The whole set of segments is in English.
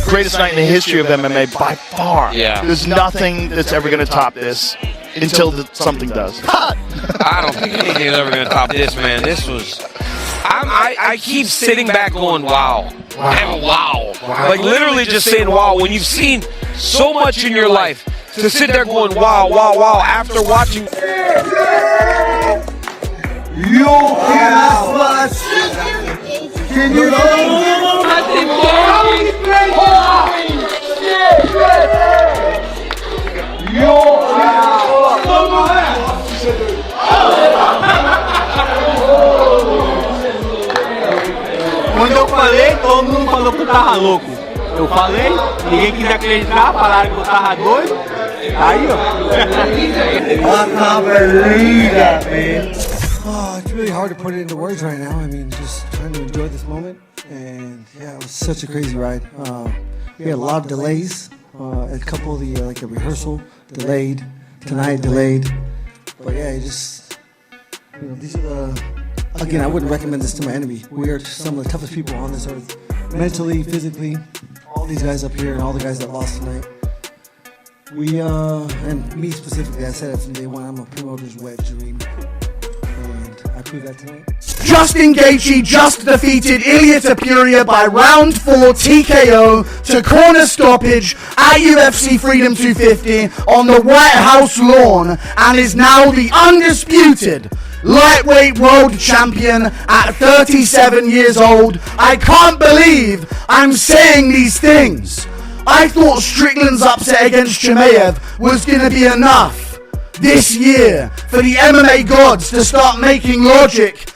Greatest night in the history of MMA by far. Yeah. There's nothing that's ever going to top this until something does. I don't think anything's ever going to top this, man. This was... I keep sitting back going, wow. And wow. Like literally just saying wow. When you've seen so much in your life, to sit there going wow, wow, wow, after watching... You can Can you Quando eu falei, todo mundo falou que eu tava louco. Eu falei, ninguém quis acreditar, falaram que eu tava doido. Aí, ó. I can't believe that, man. Oh, it's really hard to put it into words right now. I mean, just trying to enjoy this moment. And yeah, it was such a crazy ride. We had a lot of delays. A couple of the like the rehearsal delayed, tonight delayed. But yeah, it just these are the. Again, I wouldn't recommend this to my enemy. We are some of the toughest people on this earth, mentally, physically. All these guys up here and all the guys that lost tonight. We and me specifically, I said it from day one. I'm a promoter's wet dream. I proved that tonight. Justin Gaethje just defeated Ilia Topuria by round 4 TKO to corner stoppage at UFC Freedom 250 on the White House lawn and is now the undisputed lightweight world champion at 37 years old. I can't believe I'm saying these things. I thought Strickland's upset against Chimaev was going to be enough this year for the MMA gods to start making logic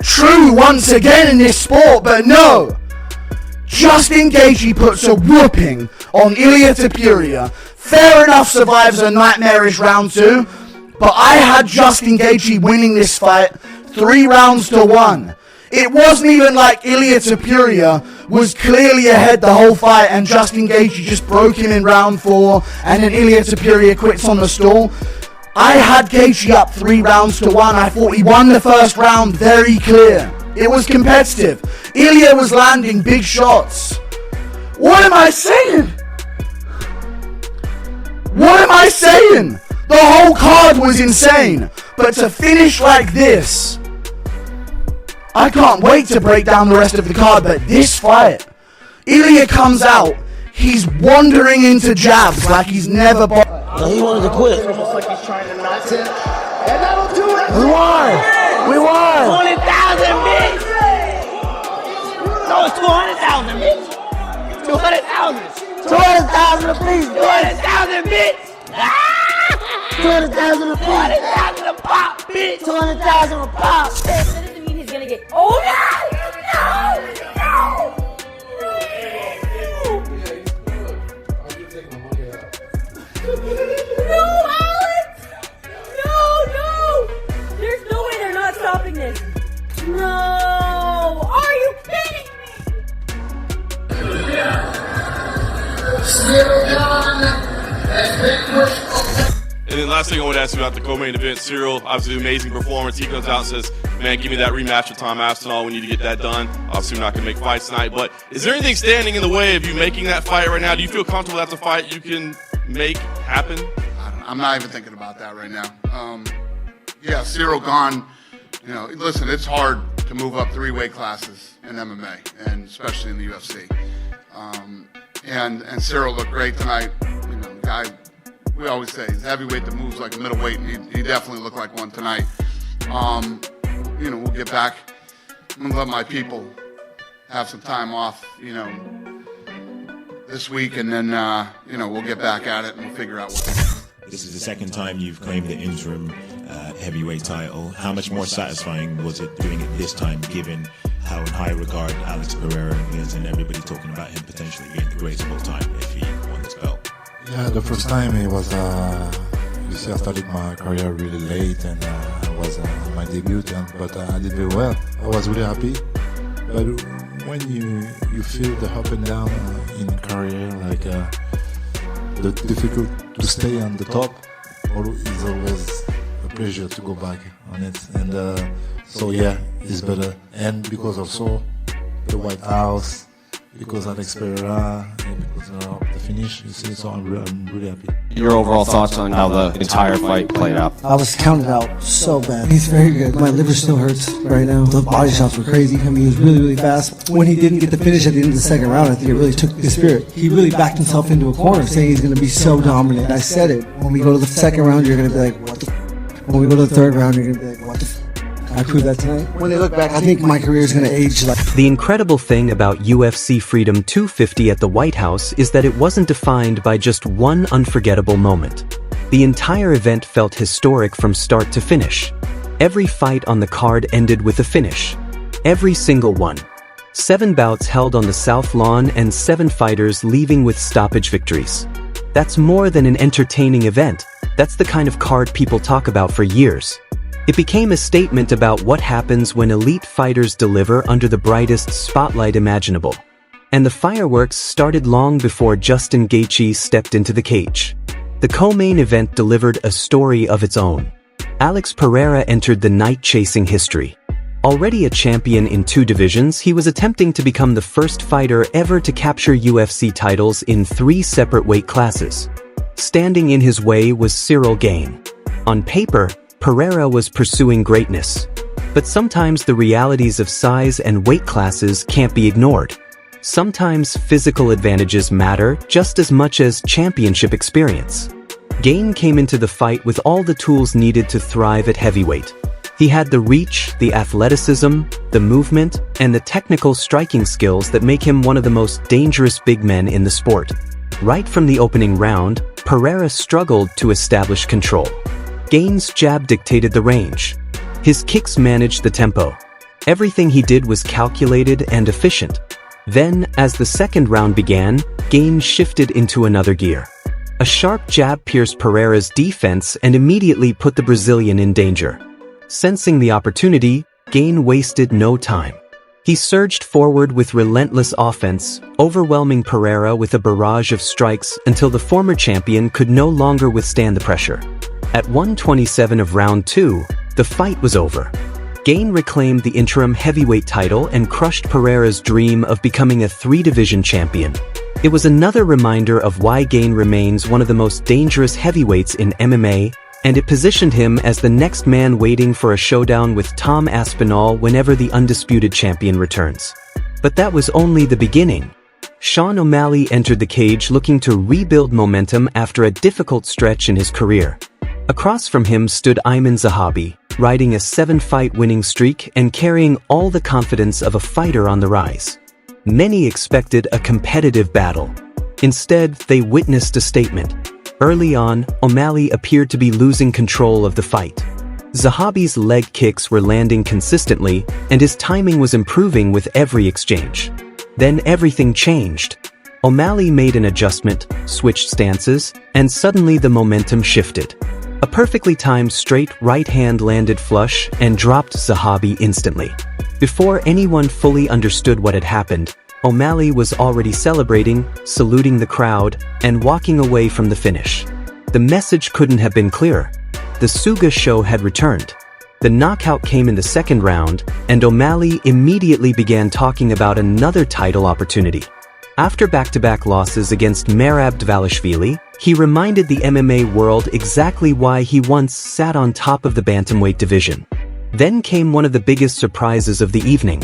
true once again in this sport, but no. Justin Gaethje puts a whooping on Ilia Topuria. Fair enough, survives a nightmarish round 2, but I had Justin Gaethje winning this fight 3 rounds to 1. It wasn't even like Ilia Topuria was clearly ahead the whole fight and Justin Gaethje just broke him in round 4 and then Ilia Topuria quits on the stall. I had Gaethje up 3 rounds to 1. I thought he won the first round very clear. It was competitive. Ilia was landing big shots. What am I saying? What am I saying? The whole card was insane. But to finish like this, I can't wait to break down the rest of the card. But this fight, Ilia comes out. He's wandering into jabs like he's never... He wanted to quit. It's almost like he's trying to not hit. And that'll do it. We won. We won. 200,000, bitch. No, it's 200,000, bitch. 200,000. 200,000 apiece. 200,000, bitch. 200,000 apiece. 200,000 a pop, bitch. 200,000 a pop. That doesn't mean he's gonna get. Oh no! No! No, Alex! No! There's no way they're not stopping this. No! Are you kidding me? Ciryl Gane has been pushed. And then last thing I want to ask you about the co-main event, Ciryl, obviously amazing performance. He comes out and says, man, give me that rematch with Tom Aspinall. We need to get that done. Obviously, we're not going to make fights tonight. But is there anything standing in the way of you making that fight right now? Do you feel comfortable that's a fight you can make happen? I'm not even thinking about that right now. Yeah, Ciryl Gane, listen, it's hard to move up 3 weight classes in MMA, and especially in the UFC. And Ciryl looked great tonight. The guy, we always say, he's a heavyweight that moves like a middleweight, and he definitely looked like one tonight. We'll get back. I'm gonna let my people have some time off, this week, and then, we'll get back at it and we'll figure out what to do. This is the second time you've claimed the interim heavyweight title. How much more satisfying was it doing it this time, given how in high regard Alex Pereira is, and everybody talking about him potentially being the greatest of all time if he won this belt. Yeah, the first time it was, you see, I started my career really late, and I was on my debut, but I did very well. I was really happy. But when you feel the up and down in career, like the difficult to stay on the top, is always a pleasure to go back on it. And so yeah, it's better. And because also the White House, because Alex Pereira, and because of the finish, you see, so I'm really happy. Your overall thoughts on how the entire fight played out? I was counted out so bad. He's very good. My liver still hurts right now. The body shots were crazy. I mean, he was really, really fast. When he didn't get the finish at the end of the second round, I think it really took his spirit. He really backed himself into a corner, saying he's going to be so dominant. I said it. When we go to the second round, you're going to be like, what the f***? When we go to the third round, you're going to be like, what the f***? I proved that tonight. When they look back, I think my career is going to age like... The incredible thing about UFC Freedom 250 at the White House is that it wasn't defined by just one unforgettable moment. The entire event felt historic from start to finish. Every fight on the card ended with a finish. Every single one. 7 bouts held on the South Lawn and 7 fighters leaving with stoppage victories. That's more than an entertaining event. That's the kind of card people talk about for years. It became a statement about what happens when elite fighters deliver under the brightest spotlight imaginable. And the fireworks started long before Justin Gaethje stepped into the cage. The co-main event delivered a story of its own. Alex Pereira entered the night chasing history. Already a champion in 2 divisions, he was attempting to become the first fighter ever to capture UFC titles in 3 separate weight classes. Standing in his way was Ciryl Gane. On paper, Pereira was pursuing greatness. But sometimes the realities of size and weight classes can't be ignored. Sometimes physical advantages matter just as much as championship experience. Gane came into the fight with all the tools needed to thrive at heavyweight. He had the reach, the athleticism, the movement, and the technical striking skills that make him one of the most dangerous big men in the sport. Right from the opening round, Pereira struggled to establish control. Gane's jab dictated the range. His kicks managed the tempo. Everything he did was calculated and efficient. Then, as the second round began, Gane shifted into another gear. A sharp jab pierced Pereira's defense and immediately put the Brazilian in danger. Sensing the opportunity, Gane wasted no time. He surged forward with relentless offense, overwhelming Pereira with a barrage of strikes until the former champion could no longer withstand the pressure. At 1:27 of round 2, the fight was over. Gane reclaimed the interim heavyweight title and crushed Pereira's dream of becoming a 3-division champion. It was another reminder of why Gane remains one of the most dangerous heavyweights in MMA, and it positioned him as the next man waiting for a showdown with Tom Aspinall whenever the undisputed champion returns. But that was only the beginning. Sean O'Malley entered the cage looking to rebuild momentum after a difficult stretch in his career. Across from him stood Ayman Zahabi, riding a 7-fight winning streak and carrying all the confidence of a fighter on the rise. Many expected a competitive battle. Instead, they witnessed a statement. Early on, O'Malley appeared to be losing control of the fight. Zahabi's leg kicks were landing consistently, and his timing was improving with every exchange. Then everything changed. O'Malley made an adjustment, switched stances, and suddenly the momentum shifted. A perfectly timed straight right hand landed flush and dropped Zahabi instantly. Before anyone fully understood what had happened, O'Malley was already celebrating, saluting the crowd, and walking away from the finish. The message couldn't have been clearer. The Suga show had returned. The knockout came in the second round, and O'Malley immediately began talking about another title opportunity. After back-to-back losses against Merab Dvalishvili, he reminded the MMA world exactly why he once sat on top of the bantamweight division. Then came one of the biggest surprises of the evening.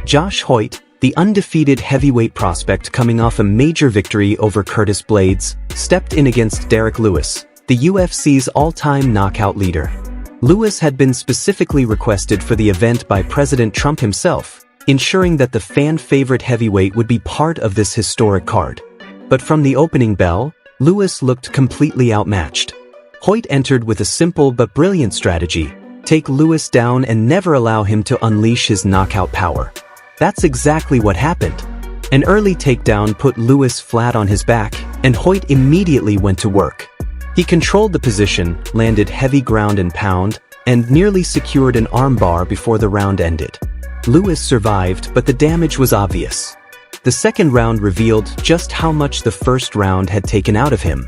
Josh Hoit, the undefeated heavyweight prospect coming off a major victory over Curtis Blades, stepped in against Derek Lewis, the UFC's all-time knockout leader. Lewis had been specifically requested for the event by President Trump himself, ensuring that the fan-favorite heavyweight would be part of this historic card. But from the opening bell, Lewis looked completely outmatched. Hoit entered with a simple but brilliant strategy: take Lewis down and never allow him to unleash his knockout power. That's exactly what happened. An early takedown put Lewis flat on his back, and Hoit immediately went to work. He controlled the position, landed heavy ground and pound, and nearly secured an armbar before the round ended. Lewis survived, but the damage was obvious. The second round revealed just how much the first round had taken out of him.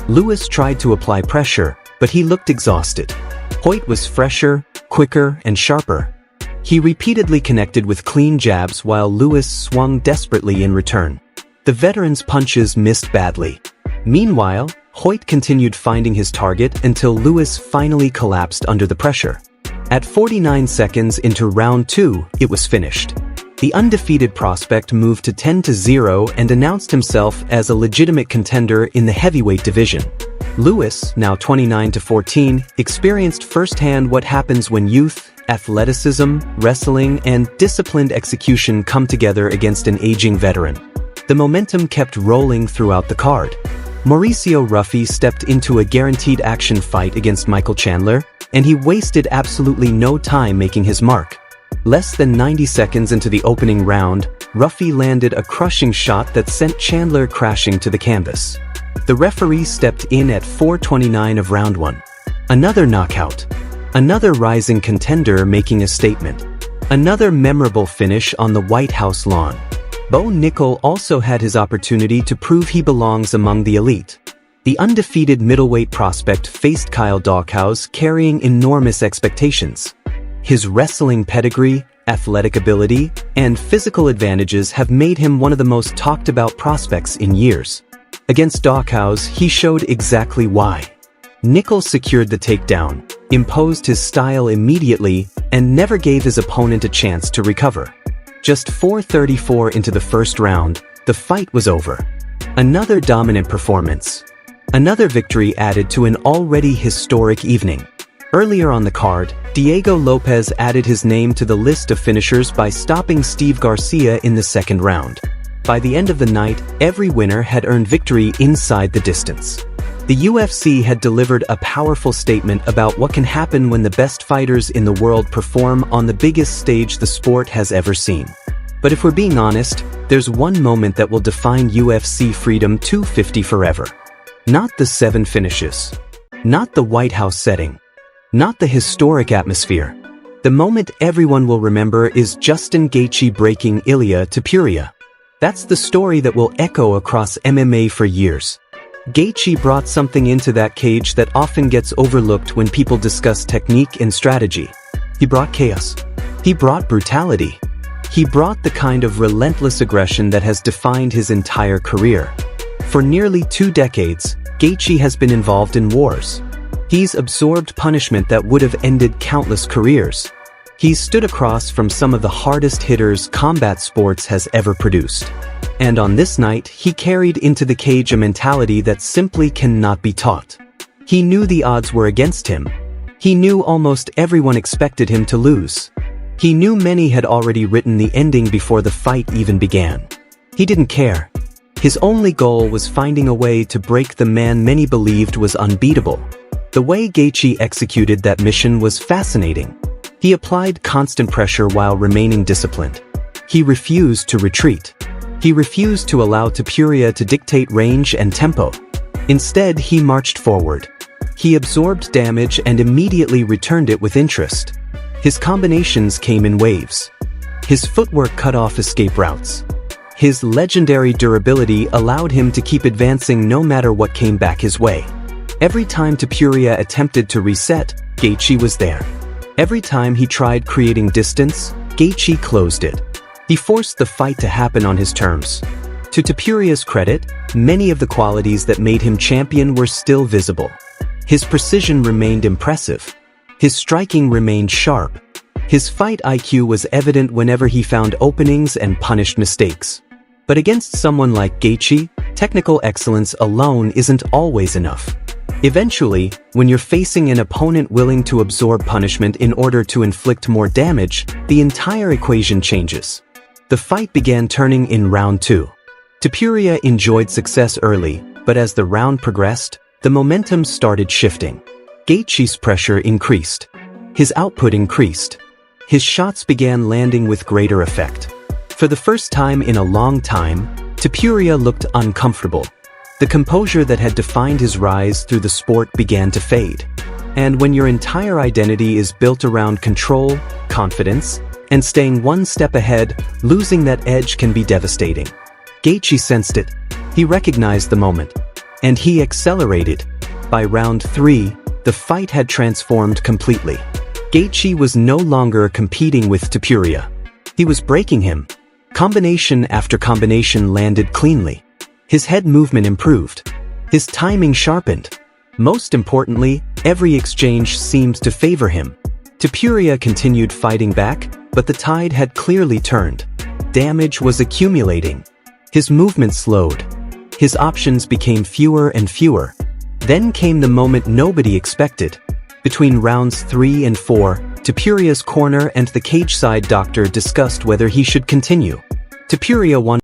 Lewis tried to apply pressure, but he looked exhausted. Hoit was fresher, quicker, and sharper. He repeatedly connected with clean jabs while Lewis swung desperately in return. The veteran's punches missed badly. Meanwhile, Hoit continued finding his target until Lewis finally collapsed under the pressure. At 49 seconds into round 2, it was finished. The undefeated prospect moved to 10-0 and announced himself as a legitimate contender in the heavyweight division. Lewis, now 29-14, experienced firsthand what happens when youth, athleticism, wrestling, and disciplined execution come together against an aging veteran. The momentum kept rolling throughout the card. Mauricio Ruffi stepped into a guaranteed action fight against Michael Chandler, and he wasted absolutely no time making his mark. Less than 90 seconds into the opening round, Ruffi landed a crushing shot that sent Chandler crashing to the canvas. The referee stepped in at 4:29 of round 1. Another knockout. Another rising contender making a statement. Another memorable finish on the White House lawn. Bo Nickal also had his opportunity to prove he belongs among the elite. The undefeated middleweight prospect faced Kyle Dawkhouse carrying enormous expectations. His wrestling pedigree, athletic ability, and physical advantages have made him one of the most talked about prospects in years. Against Dawkhouse, he showed exactly why. Nickal secured the takedown, imposed his style immediately, and never gave his opponent a chance to recover. Just 4:34 into the first round, the fight was over. Another dominant performance. Another victory added to an already historic evening. Earlier on the card, Diego Lopez added his name to the list of finishers by stopping Steve Garcia in the second round. By the end of the night, every winner had earned victory inside the distance. The UFC had delivered a powerful statement about what can happen when the best fighters in the world perform on the biggest stage the sport has ever seen. But if we're being honest, there's one moment that will define UFC Freedom 250 forever. Not the 7 finishes. Not the White House setting. Not the historic atmosphere. The moment everyone will remember is Justin Gaethje breaking Ilia Topuria. That's the story that will echo across MMA for years. Gaethje brought something into that cage that often gets overlooked when people discuss technique and strategy. He brought chaos. He brought brutality. He brought the kind of relentless aggression that has defined his entire career. For nearly 2 decades, Gaethje has been involved in wars. He's absorbed punishment that would have ended countless careers. He's stood across from some of the hardest hitters combat sports has ever produced. And on this night, he carried into the cage a mentality that simply cannot be taught. He knew the odds were against him. He knew almost everyone expected him to lose. He knew many had already written the ending before the fight even began. He didn't care. His only goal was finding a way to break the man many believed was unbeatable. The way Gaethje executed that mission was fascinating. He applied constant pressure while remaining disciplined. He refused to retreat. He refused to allow Topuria to dictate range and tempo. Instead, he marched forward. He absorbed damage and immediately returned it with interest. His combinations came in waves. His footwork cut off escape routes. His legendary durability allowed him to keep advancing no matter what came back his way. Every time Topuria attempted to reset, Gaethje was there. Every time he tried creating distance, Gaethje closed it. He forced the fight to happen on his terms. To Topuria's credit, many of the qualities that made him champion were still visible. His precision remained impressive. His striking remained sharp. His fight IQ was evident whenever he found openings and punished mistakes. But against someone like Gaethje, technical excellence alone isn't always enough. Eventually, when you're facing an opponent willing to absorb punishment in order to inflict more damage, the entire equation changes. The fight began turning in round 2. Topuria enjoyed success early, but as the round progressed, the momentum started shifting. Gaethje's pressure increased. His output increased. His shots began landing with greater effect. For the first time in a long time, Topuria looked uncomfortable. The composure that had defined his rise through the sport began to fade. And when your entire identity is built around control, confidence, and staying one step ahead, losing that edge can be devastating. Gaethje sensed it. He recognized the moment. And he accelerated. By round 3, the fight had transformed completely. Gaethje was no longer competing with Topuria. He was breaking him. Combination after combination landed cleanly. His head movement improved. His timing sharpened. Most importantly, every exchange seemed to favor him. Topuria continued fighting back, but the tide had clearly turned. Damage was accumulating. His movement slowed. His options became fewer and fewer. Then came the moment nobody expected. Between rounds 3 and 4, Topuria's corner and the cageside doctor discussed whether he should continue. Topuria won.